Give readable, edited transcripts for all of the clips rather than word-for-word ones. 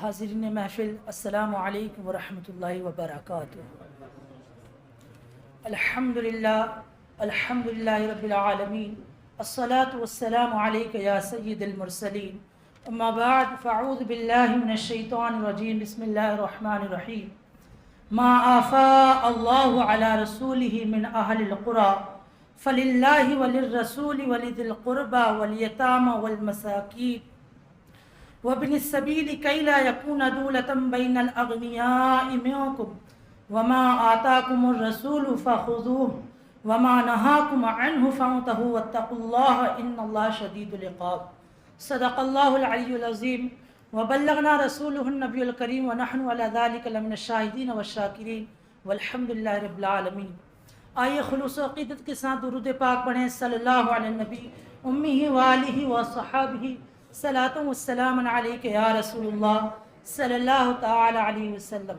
حاضرین محفل، السلام علیکم ورحمۃ اللہ وبرکاتہ۔ الحمدللہ رب العالمین، الصلاة والسلام علیک یا سید المرسلین، اما بعد فاعوذ باللہ من الشیطان الرجیم، بسم اللہ الرحمن الرحیم۔ ما آفاء اللہ علی رسولہ من اہل القری فللہ وللرسول ولذی القربى والیتامى والمساکین وابن السبیل کی لا یکون دولة بین الاغنیاء منکم وما آتاکم الرسول فخذوه وما نہاکم عنہ فانتہوا واتقوا اللہ ان اللہ شدید العقاب۔ صدق اللہ العلی العظیم وبلغنا رسولہ النبی الکریم ونحن علی ذلک لمن الشاہدین والشاکرین والحمد للہ رب العالمین۔ آئیے خلوص و عقیدت کے ساتھ درود پاک پڑھیں صلی اللہ علیہ نبی امہ وآلہ وصحابہ، صلاۃ والسلام علیک یا رسول اللہ صلی اللہ تعالی علیہ وسلم۔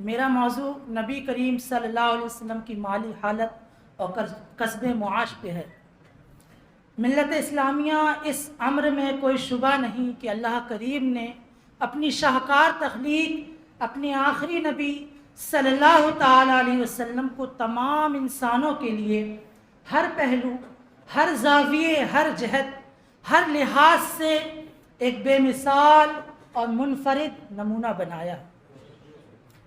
میرا موضوع نبی کریم صلی اللہ علیہ وسلم کی مالی حالت اور کسب معاش پہ ہے۔ ملت اسلامیہ، اس امر میں کوئی شبہ نہیں کہ اللہ کریم نے اپنی شاہکار تخلیق اپنے آخری نبی صلی اللہ تعالی علیہ وسلم کو تمام انسانوں کے لیے ہر پہلو، ہر زاویے، ہر جہت، ہر لحاظ سے ایک بے مثال اور منفرد نمونہ بنایا۔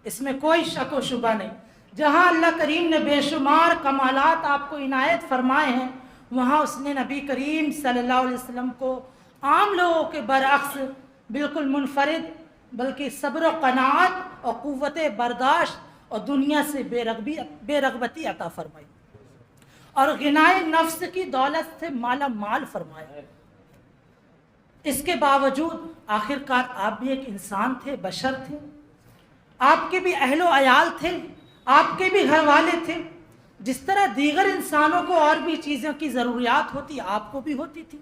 اس میں کوئی شک و شبہ نہیں۔ جہاں اللہ کریم نے بے شمار کمالات آپ کو عنایت فرمائے ہیں، وہاں اس نے نبی کریم صلی اللہ علیہ وسلم کو عام لوگوں کے برعکس بالکل منفرد، بلکہ صبر و قناعت اور قوت برداشت اور دنیا سے بے رغبتی عطا فرمائی، اور غنائے نفس کی دولت سے مالا مال فرمایا۔ اس کے باوجود آخرکار آپ بھی ایک انسان تھے، بشر تھے، آپ کے بھی اہل و عیال تھے، آپ کے بھی گھر والے تھے۔ جس طرح دیگر انسانوں کو اور بھی چیزوں کی ضروریات ہوتی، آپ کو بھی ہوتی تھی۔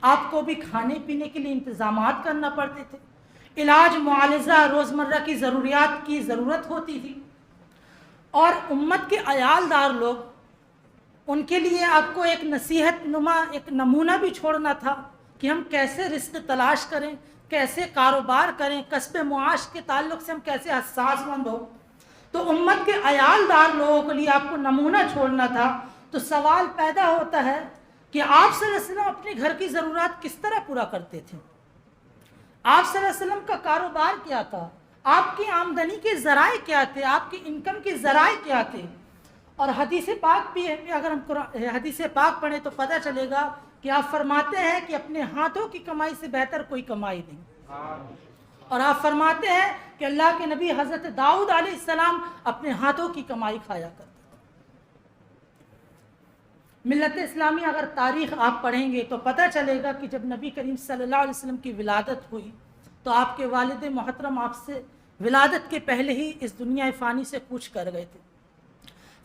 آپ کو بھی کھانے پینے کے لیے انتظامات کرنا پڑتے تھے، علاج معالجہ، روزمرہ کی ضروریات کی ضرورت ہوتی تھی، اور امت کے عیال دار لوگ، ان کے لیے آپ کو ایک نصیحت نما ایک نمونہ بھی چھوڑنا تھا کہ ہم کیسے رزق تلاش کریں، کیسے کاروبار کریں، کسب معاش کے تعلق سے ہم کیسے حساس مند ہو۔ تو امت کے عیال دار لوگوں کے لیے آپ کو نمونہ چھوڑنا تھا۔ تو سوال پیدا ہوتا ہے کہ آپ صلی اللہ علیہ وسلم اپنے گھر کی ضرورات کس طرح پورا کرتے تھے؟ آپ صلی اللہ علیہ وسلم کا کاروبار کیا تھا؟ آپ کی آمدنی کے ذرائع کیا تھے؟ آپ کی انکم کے ذرائع کیا تھے؟ اور حدیث پاک بھی ہے، اگر ہم حدیث پاک پڑھیں تو پتہ چلے گا کہ آپ فرماتے ہیں کہ اپنے ہاتھوں کی کمائی سے بہتر کوئی کمائی نہیں، اور آپ فرماتے ہیں کہ اللہ کے نبی حضرت داؤد علیہ السلام اپنے ہاتھوں کی کمائی کھایا کرتے تھے۔ ملت اسلامی اگر تاریخ آپ پڑھیں گے تو پتہ چلے گا کہ جب نبی کریم صلی اللہ علیہ وسلم کی ولادت ہوئی تو آپ کے والد محترم آپ سے ولادت کے پہلے ہی اس دنیا فانی سے کوچ کر گئے تھے۔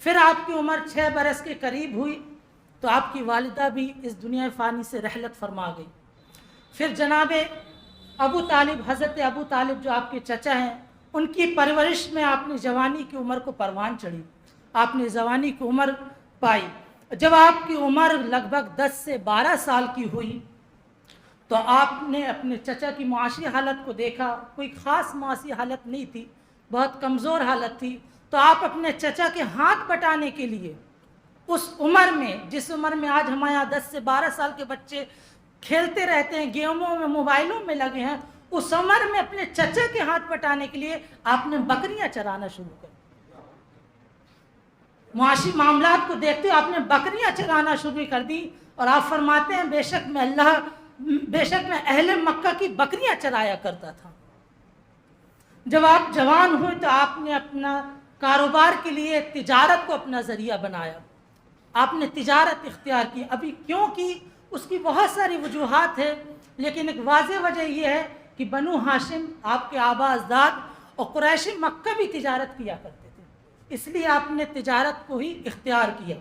پھر آپ کی عمر 6 برس کے قریب ہوئی تو آپ کی والدہ بھی اس دنیا فانی سے رحلت فرما گئی۔ پھر جناب ابو طالب، حضرت ابو طالب جو آپ کے چچا ہیں، ان کی پرورش میں آپ نے جوانی کی عمر کو پروان چڑھی، آپ نے جوانی کی عمر پائی۔ جب آپ کی عمر لگ بھگ 10 سے 12 سال کی ہوئی تو آپ نے اپنے چچا کی معاشی حالت کو دیکھا، کوئی خاص معاشی حالت نہیں تھی، بہت کمزور حالت تھی۔ تو آپ اپنے چچا کے ہاتھ بٹانے کے لیے اس عمر میں، جس عمر میں آج ہمارے یہاں 10 سے 12 سال کے بچے کھیلتے رہتے ہیں، گیموں میں، موبائلوں میں لگے ہیں، اس عمر میں اپنے چچا کے ہاتھ بٹانے کے لیے آپ نے بکریاں چرانا شروع کر دی۔ معاشی معاملات کو دیکھتے ہوئے آپ نے بکریاں چرانا شروع کر دی، اور آپ فرماتے ہیں بے شک میں اہل مکہ کی بکریاں چرایا کرتا تھا۔ جب آپ جوان ہوئے تو آپ نے اپنا کاروبار کے لیے تجارت کو اپنا ذریعہ بنایا، آپ نے تجارت اختیار کی۔ ابھی کیوں کی، اس کی بہت ساری وجوہات ہیں، لیکن ایک واضح وجہ یہ ہے کہ بنو ہاشم، آپ کے آبا اجداد اور قریش مکہ بھی تجارت کیا کرتے تھے، اس لیے آپ نے تجارت کو ہی اختیار کیا۔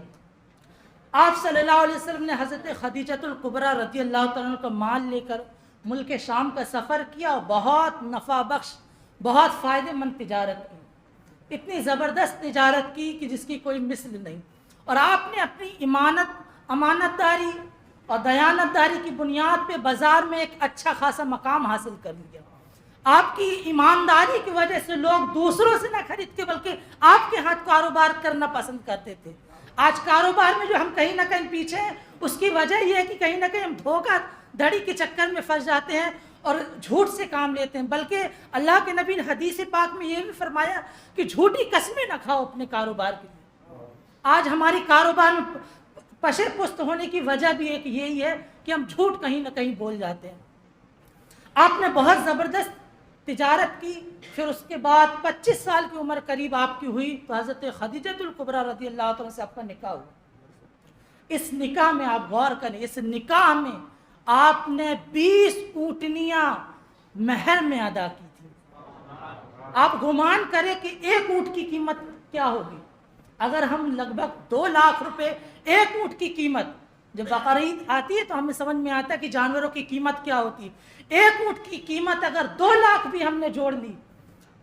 آپ صلی اللہ علیہ وسلم نے حضرت خدیجۃ الکبریٰ رضی اللہ تعالیٰ عنہ کا مال لے کر ملک شام کا سفر کیا، اور بہت نفع بخش، بہت فائدہ مند تجارت کی، اتنی زبردست تجارت کی کہ جس کی کوئی مثل نہیں۔ اور آپ نے اپنی امانت داری اور دیانت داری کی بنیاد پہ بازار میں ایک اچھا خاصا مقام حاصل کر لیا۔ آپ کی ایمانداری کی وجہ سے لوگ دوسروں سے نہ خرید کے بلکہ آپ کے ہاتھ کاروبار کرنا پسند کرتے تھے۔ آج کاروبار میں جو ہم کہیں نہ کہیں پیچھے ہیں، اس کی وجہ یہ ہے کہ کہیں نہ کہیں ہم دھوکہ دھڑی کے چکر میں پھنس جاتے ہیں اور جھوٹ سے کام لیتے ہیں۔ بلکہ اللہ کے نبی نے حدیث پاک میں یہ بھی فرمایا کہ جھوٹی قسمیں نہ کھاؤ اپنے کاروبار کے لیے۔ آج ہماری کاروبار میں پشے پست ہونے کی وجہ بھی ایک یہی ہے کہ ہم جھوٹ کہیں نہ کہیں بول جاتے ہیں۔ آپ نے بہت زبردست تجارت کی، پھر اس کے بعد 25 سال کی عمر قریب آپ کی ہوئی تو حضرت خدیجہ الکبریٰ رضی اللہ عنہ سے آپ کا نکاح ہوا۔ اس نکاح میں آپ غور کریں، اس نکاح میں آپ نے 20 اونٹنیاں مہر میں ادا کی تھی۔ آپ گمان کریں کہ ایک اونٹ کی قیمت کیا ہوگی؟ اگر ہم لگ بھگ 2 لاکھ روپے ایک اونٹ کی قیمت، جب بقرعید آتی ہے تو ہمیں سمجھ میں آتا ہے کہ جانوروں کی قیمت کیا ہوتی ہے۔ ایک اونٹ کی قیمت اگر 2 لاکھ بھی ہم نے جوڑ لی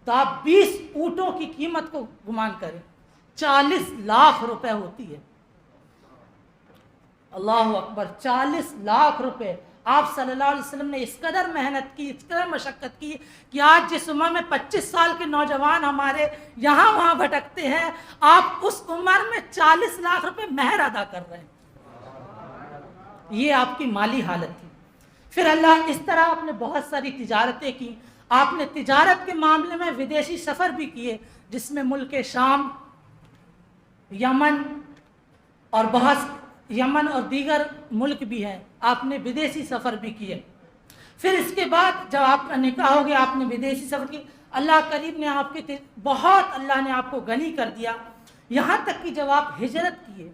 تو آپ 20 اونٹوں کی قیمت کو گمان کریں، 40 لاکھ روپے ہوتی ہے۔ اللہ اکبر، 40 لاکھ روپے۔ آپ صلی اللہ علیہ وسلم نے اس قدر محنت کی، اس قدر مشقت کی کہ آج جس عمر میں 25 سال کے نوجوان ہمارے یہاں وہاں بھٹکتے ہیں، آپ اس عمر میں 40 لاکھ روپے مہر ادا کر رہے ہیں۔ یہ آپ کی مالی حالت تھی۔ پھر اللہ اس طرح آپ نے بہت ساری تجارتیں کی۔ آپ نے تجارت کے معاملے میں ودیشی سفر بھی کیے، جس میں ملک شام، یمن اور دیگر ملک بھی ہیں، آپ نے ودیشی سفر بھی کیے۔ پھر اس کے بعد جب آپ کا نکاح ہو گیا، آپ نے ودیشی سفر کی، اللہ کریم نے آپ کے بہت اللہ نے آپ کو غنی کر دیا، یہاں تک کہ جب آپ ہجرت کیے،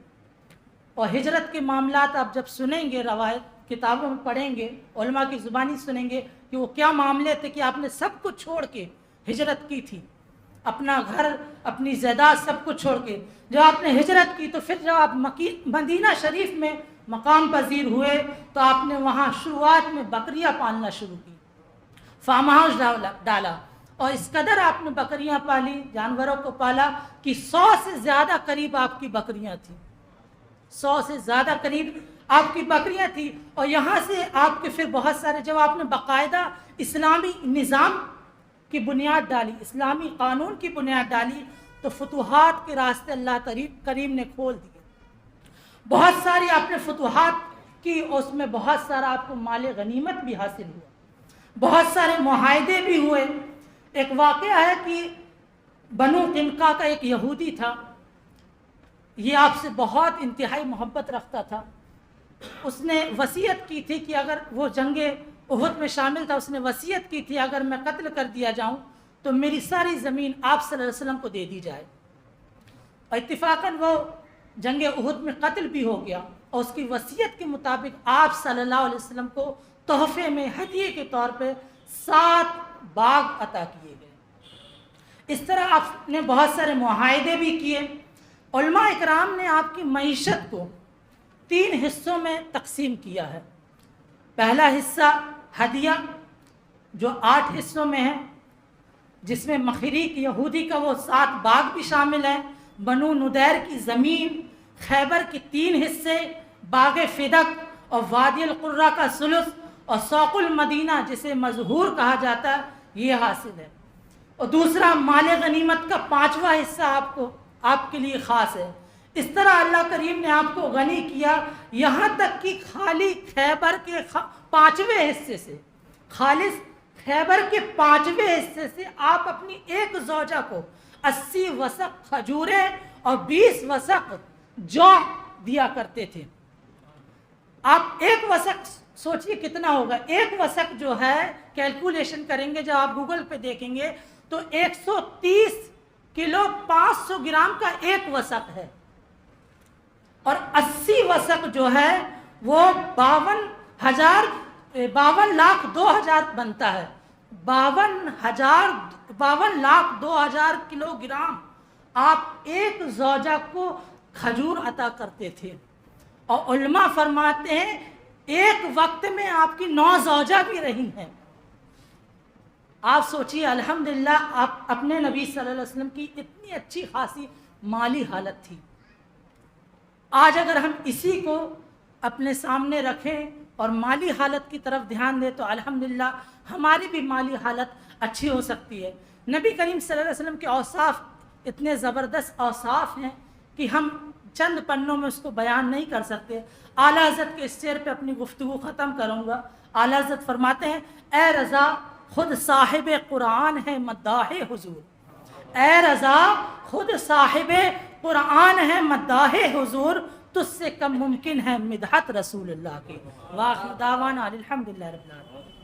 اور ہجرت کے معاملات آپ جب سنیں گے، روایت کتابوں میں پڑھیں گے، علماء کی زبانی سنیں گے کہ وہ کیا معاملے تھے کہ آپ نے سب کچھ چھوڑ کے ہجرت کی تھی، اپنا گھر، اپنی جائیداد سب کچھ چھوڑ کے جب آپ نے ہجرت کی، تو پھر جب آپ مدینہ شریف میں مقام پذیر ہوئے تو آپ نے وہاں شروعات میں بکریاں پالنا شروع کی، فارم ہاؤس ڈالا، اور اس قدر آپ نے بکریاں پالی، جانوروں کو پالا کہ 100 سے زیادہ قریب آپ کی بکریاں تھیں، 100 سے زیادہ قریب آپ کی بکریاں تھیں۔ اور یہاں سے آپ کے پھر بہت سارے، جب آپ نے باقاعدہ اسلامی نظام کی بنیاد ڈالی، اسلامی قانون کی بنیاد ڈالی، تو فتوحات کے راستے اللہ کریم نے کھول دیے۔ بہت ساری آپ نے فتوحات کی، اس میں بہت سارا آپ کو مال غنیمت بھی حاصل ہوا، بہت سارے معاہدے بھی ہوئے۔ ایک واقعہ ہے کہ بنو قنقاع کا ایک یہودی تھا، یہ آپ سے بہت انتہائی محبت رکھتا تھا۔ اس نے وصیت کی تھی کہ اگر وہ جنگ احد میں شامل تھا، اس نے وصیت کی تھی اگر میں قتل کر دیا جاؤں تو میری ساری زمین آپ صلی اللہ علیہ وسلم کو دے دی جائے، اور اتفاقاً وہ جنگ احد میں قتل بھی ہو گیا، اور اس کی وصیت کے مطابق آپ صلی اللہ علیہ وسلم کو تحفے میں ہدیے کے طور پہ 7 باغ عطا کیے گئے۔ اس طرح آپ نے بہت سارے معاہدے بھی کیے۔ علماء اکرام نے آپ کی معیشت کو 3 حصوں میں تقسیم کیا ہے۔ پہلا حصہ ہدیہ، جو 8 حصوں میں ہے، جس میں مخریق یہودی کا وہ 7 باغ بھی شامل ہیں، بنو نذیر کی زمین، خیبر کے 3 حصے، باغ فدق اور وادی القرہ کا ثلث، اور سوق المدینہ جسے مظہور کہا جاتا ہے، یہ حاصل ہے۔ اور دوسرا مال غنیمت کا 5واں حصہ آپ کے لیے خاص ہے۔ اس طرح اللہ کریم نے آپ کو غنی کیا، یہاں تک کہ خالی خیبر کے 5ویں حصے سے، خالص خیبر کے 5ویں حصے سے آپ اپنی ایک زوجہ کو 80 وسق کھجوریں اور 20 وسق جو دیا کرتے تھے۔ آپ ایک وسق سوچئے کتنا ہوگا، ایک وسق جو ہے کیلکولیشن کریں گے، جب آپ گوگل پہ دیکھیں گے تو 130 کلو 500 گرام کا ایک وسق ہے، اور 80 وسق جو ہے وہ 52 لاکھ 2,000 بنتا ہے۔ 52 لاکھ 2,000 کلو گرام آپ ایک زوجہ کو کھجور عطا کرتے تھے، اور علماء فرماتے ہیں ایک وقت میں آپ کی 9 زوجہ بھی رہی ہیں۔ آپ سوچئے الحمدللہ آپ اپنے نبی صلی اللہ علیہ وسلم کی اتنی اچھی خاصی مالی حالت تھی۔ آج اگر ہم اسی کو اپنے سامنے رکھیں اور مالی حالت کی طرف دھیان دیں تو الحمدللہ ہماری بھی مالی حالت اچھی ہو سکتی ہے۔ نبی کریم صلی اللہ علیہ وسلم کے اوصاف اتنے زبردست اوصاف ہیں کہ ہم چند پنوں میں اس کو بیان نہیں کر سکتے۔ اعلیٰ حضرت کے اس شعر پہ اپنی گفتگو ختم کروں گا۔ اعلیٰ حضرت فرماتے ہیں، اے رضا خود صاحب قرآن ہے مداح حضور، اے رضا خود صاحب قرآن ہے مداح حضور، تجھ سے کم ممکن ہے مدحت رسول اللہ کی۔ وآخر دعوانا الحمدللہ رب العالمین۔